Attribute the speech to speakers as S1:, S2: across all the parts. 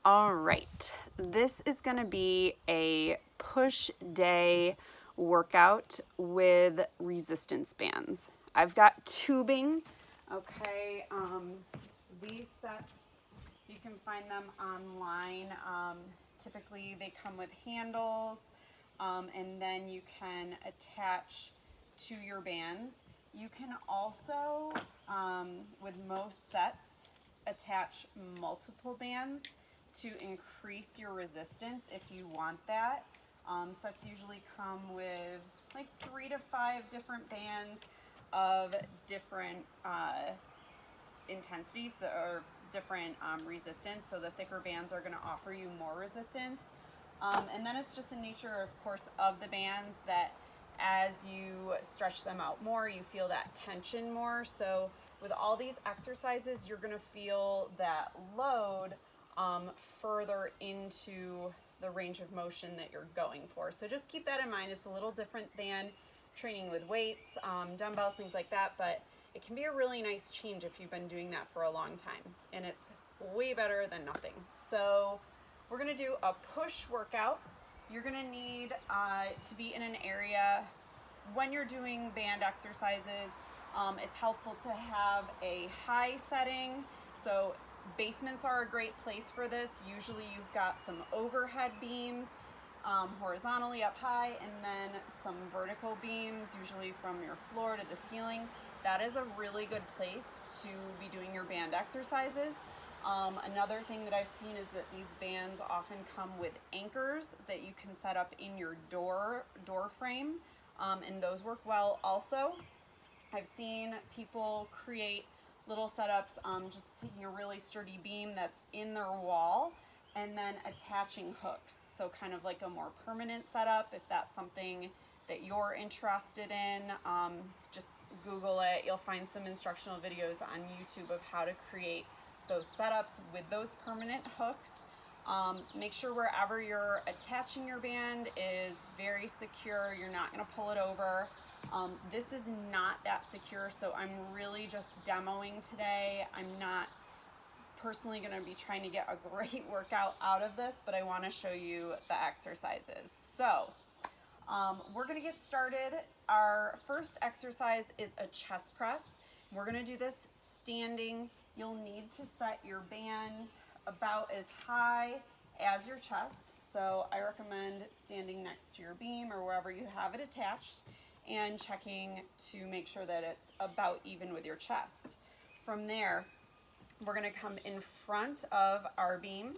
S1: All right, this is going to be a push day workout with resistance bands. I've got tubing, okay, these sets, you can find them online. Typically they come with handles, and then you can attach to your bands. You can also, with most sets, attach multiple bands to increase your resistance if you want that. Sets usually come with like 3 to 5 different bands of different intensities or different resistance. So the thicker bands are going to offer you more resistance. And then it's just the nature, of course, of the bands that as you stretch them out more, you feel that tension more. So with all these exercises, you're going to feel that load further into the range of motion that you're going for. So just keep that in mind. It's a little different than training with weights, dumbbells, things like that, but it can be a really nice change if you've been doing that for a long time, and it's way better than nothing. So we're going to do a push workout. You're going to need to be in an area when you're doing band exercises. It's helpful to have a high setting. So basements are a great place for this. Usually you've got some overhead beams horizontally up high, and then some vertical beams, usually from your floor to the ceiling. That is a really good place to be doing your band exercises. Another thing that I've seen is that these bands often come with anchors that you can set up in your door frame, and those work well also. I've seen people create little setups, just taking a really sturdy beam that's in their wall and then attaching hooks. So kind of like a more permanent setup. If that's something that you're interested in, just Google it. You'll find some instructional videos on YouTube of how to create those setups with those permanent hooks. Make sure wherever you're attaching your band is very secure. You're not going to pull it over. This is not that secure, so I'm really just demoing today. I'm not personally going to be trying to get a great workout out of this, but I want to show you the exercises. So we're going to get started. Our first exercise is a chest press. We're going to do this standing. You'll need to set your band about as high as your chest. So I recommend standing next to your beam or wherever you have it attached and checking to make sure that it's about even with your chest. From there, we're going to come in front of our beam,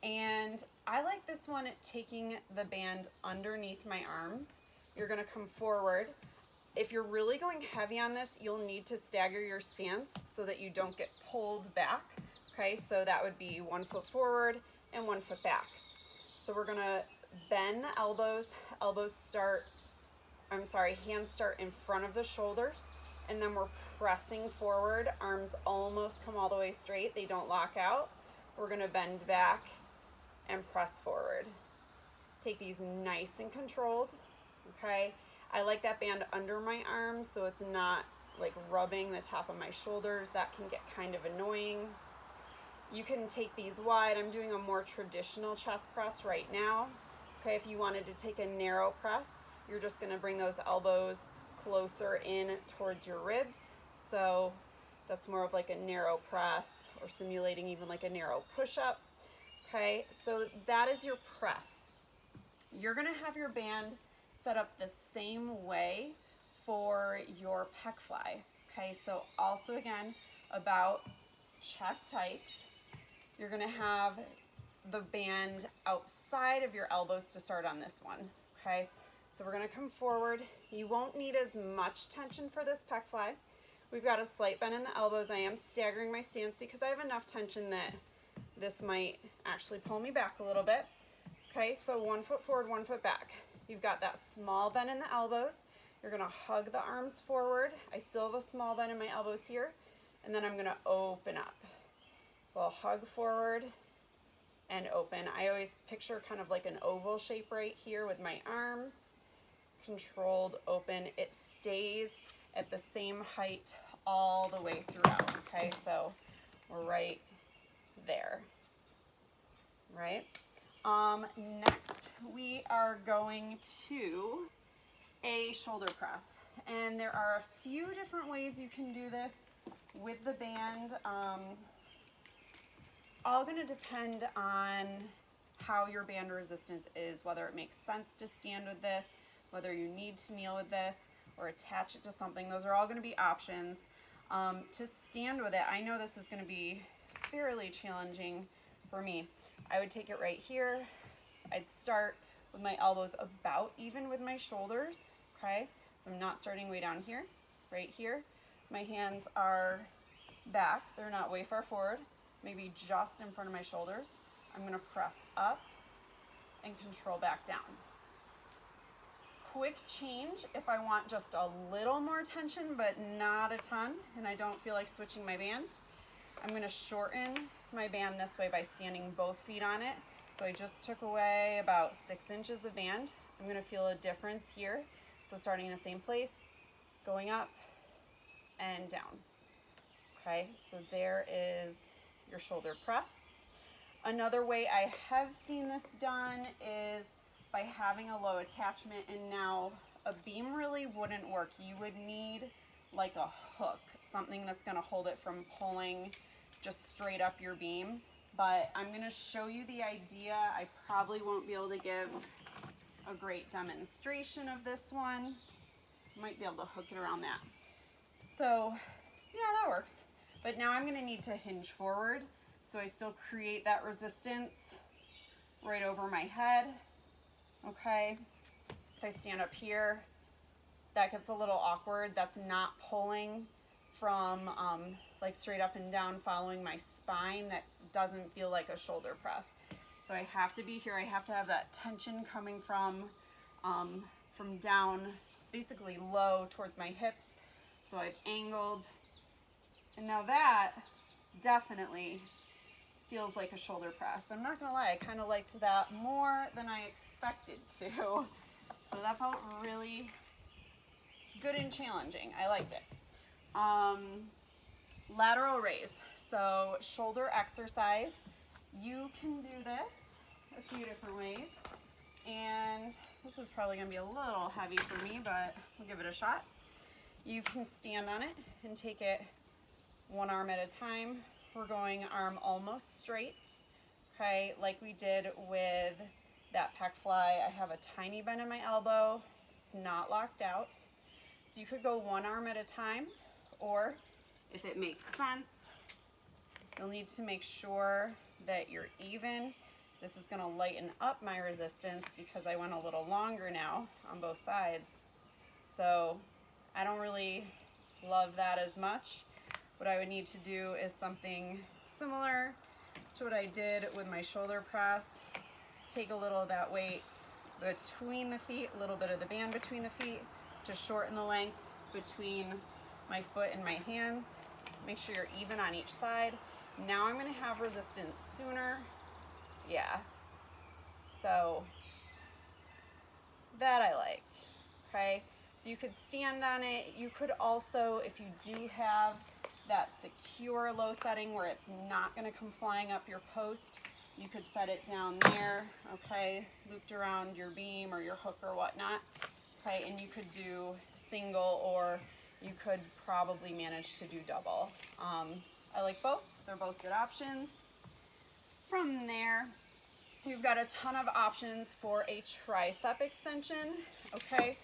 S1: and I like this one at taking the band underneath my arms. You're going to come forward. If you're really going heavy on this, you'll need to stagger your stance so that you don't get pulled back. Okay, so that would be 1 foot forward and 1 foot back. So we're going to bend the elbows. Hands start in front of the shoulders, and then we're pressing forward. Arms almost come all the way straight. They don't lock out. We're going to bend back and press forward. Take these nice and controlled, okay? I like that band under my arms so it's not like rubbing the top of my shoulders. That can get kind of annoying. You can take these wide. I'm doing a more traditional chest press right now. Okay, if you wanted to take a narrow press, you're just going to bring those elbows closer in towards your ribs. So that's more of like a narrow press, or simulating even like a narrow push-up. Okay, so that is your press. You're going to have your band set up the same way for your pec fly. Okay, so also again, about chest height. You're going to have the band outside of your elbows to start on this one. Okay, so we're going to come forward. You won't need as much tension for this pec fly. We've got a slight bend in the elbows. I am staggering my stance because I have enough tension that this might actually pull me back a little bit. Okay, so 1 foot forward, 1 foot back. You've got that small bend in the elbows. You're going to hug the arms forward. I still have a small bend in my elbows here, and then I'm going to open up. So I'll hug forward and open. I always picture kind of like an oval shape right here with my arms. Controlled open. It stays at the same height all the way throughout. Okay, so we're right there. right? Next, we are going to a shoulder press. And there are a few different ways you can do this with the band. It's all going to depend on how your band resistance is, whether it makes sense to stand with this, whether you need to kneel with this, or attach it to something. Those are all going to be options. To stand with it, I know this is going to be fairly challenging for me. I would take it right here. I'd start with my elbows about even with my shoulders, okay? So I'm not starting way down here, right here. My hands are back. They're not way far forward, maybe just in front of my shoulders. I'm gonna press up and control back down. Quick change if I want just a little more tension, but not a ton, and I don't feel like switching my band. I'm gonna shorten my band this way by standing both feet on it. So I just took away about 6 inches of band. I'm gonna feel a difference here. So starting in the same place, going up and down. Okay, so there is your shoulder press. Another way I have seen this done is by having a low attachment, and now a beam really wouldn't work. You would need like a hook, something that's gonna hold it from pulling just straight up your beam. But I'm gonna show you the idea. I probably won't be able to give a great demonstration of this one. Might be able to hook it around that. So yeah, that works. But now I'm gonna need to hinge forward, so I still create that resistance right over my head. Okay, if I stand up here, that gets a little awkward. That's not pulling from like straight up and down following my spine. That doesn't feel like a shoulder press. So I have to be here. I have to have that tension coming from down, basically low towards my hips. So I've angled, and now that definitely feels like a shoulder press. I'm not gonna lie, I kind of liked that more than I expected to. So that felt really good and challenging. I liked it. Lateral raise. So shoulder exercise. You can do this a few different ways. And this is probably gonna be a little heavy for me, but we'll give it a shot. You can stand on it and take it one arm at a time. We're going arm almost straight, okay, like we did with that pec fly. I have a tiny bend in my elbow. It's not locked out. So you could go one arm at a time, or if it makes sense, you'll need to make sure that you're even. This is gonna lighten up my resistance because I went a little longer now on both sides. So I don't really love that as much. What I would need to do is something similar to what I did with my shoulder press. Take a little of that weight between the feet, a little bit of the band between the feet to shorten the length between my foot and my hands. Make sure you're even on each side. Now I'm gonna have resistance sooner. Yeah, so that I like, okay? So you could stand on it. You could also, if you do have that secure low setting where it's not gonna come flying up your post, you could set it down there, okay, looped around your beam or your hook or whatnot, okay, and you could do single, or you could probably manage to do double. I like both. They're both good options. From there, you've got a ton of options for a tricep extension, okay?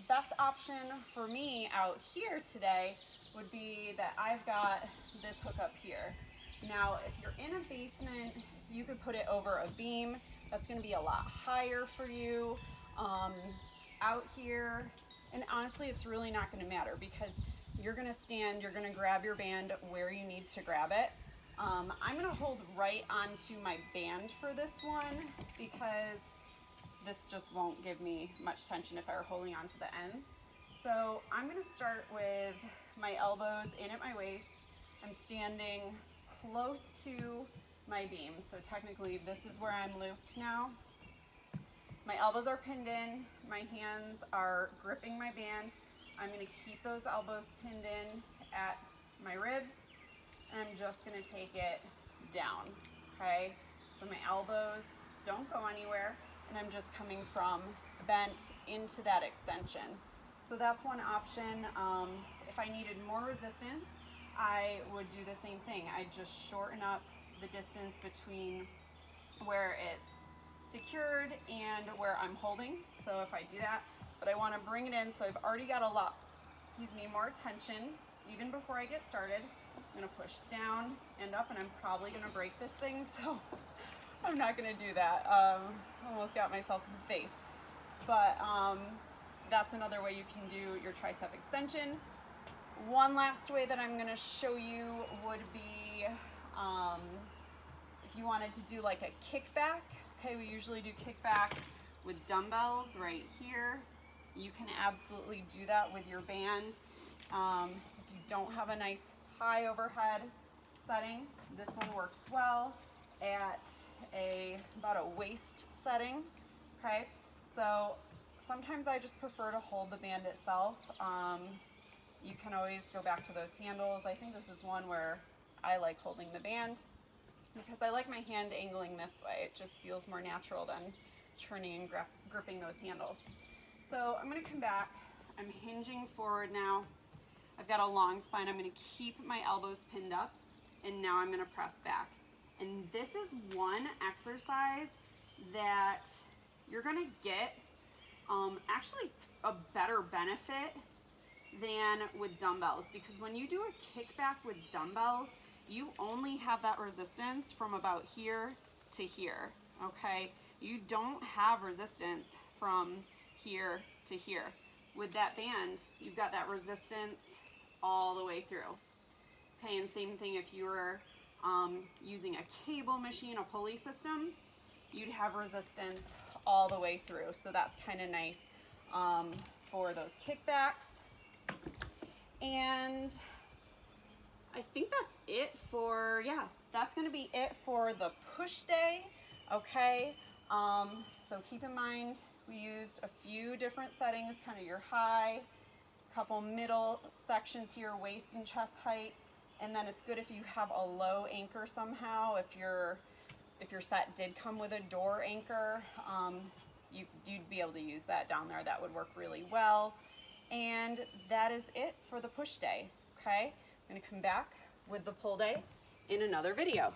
S1: Best option for me out here today would be that I've got this hook up here. Now, if you're in a basement, you could put it over a beam. That's gonna be a lot higher for you. Out here, and honestly, it's really not gonna matter because you're gonna stand, you're gonna grab your band where you need to grab it. I'm gonna hold right onto my band for this one because this just won't give me much tension if I were holding onto the ends. So I'm gonna start with my elbows in at my waist. I'm standing close to my beam. So technically this is where I'm looped now. My elbows are pinned in, my hands are gripping my band. I'm gonna keep those elbows pinned in at my ribs, and I'm just gonna take it down, okay? So my elbows don't go anywhere, and I'm just coming from bent into that extension. So that's one option. If I needed more resistance, I would do the same thing. I'd just shorten up the distance between where it's secured and where I'm holding. So if I do that, but I want to bring it in, so I've already got a lot, more tension even before I get started. I'm going to push down and up, and I'm probably going to break this thing, so I'm not going to do that. Almost got myself in the face. But that's another way you can do your tricep extension. One last way that I'm going to show you would be if you wanted to do like a kickback. Okay, we usually do kickbacks with dumbbells right here. You can absolutely do that with your band. If you don't have a nice high overhead setting, this one works well at about a waist setting. Okay, so sometimes I just prefer to hold the band itself. You can always go back to those handles. I think this is one where I like holding the band because I like my hand angling this way. It just feels more natural than turning and gripping those handles. So I'm going to come back. I'm hinging forward now. I've got a long spine. I'm going to keep my elbows pinned up, and now I'm going to press back. And this is one exercise that you're going to get actually a better benefit than with dumbbells, because when you do a kickback with dumbbells, you only have that resistance from about here to here, okay? You don't have resistance from here to here. With that band, you've got that resistance all the way through. Okay, and same thing if you were using a cable machine, a pulley system, you'd have resistance all the way through. So that's kind of nice for those kickbacks. And I think that's it for, that's going to be it for the push day. Okay, so keep in mind we used a few different settings, kind of your high, couple middle sections here, waist and chest height, and then it's good if you have a low anchor somehow. If your set did come with a door anchor, you'd be able to use that down there. That would work really well. And that is it for the push day. Okay, I'm going to come back with the pull day in another video.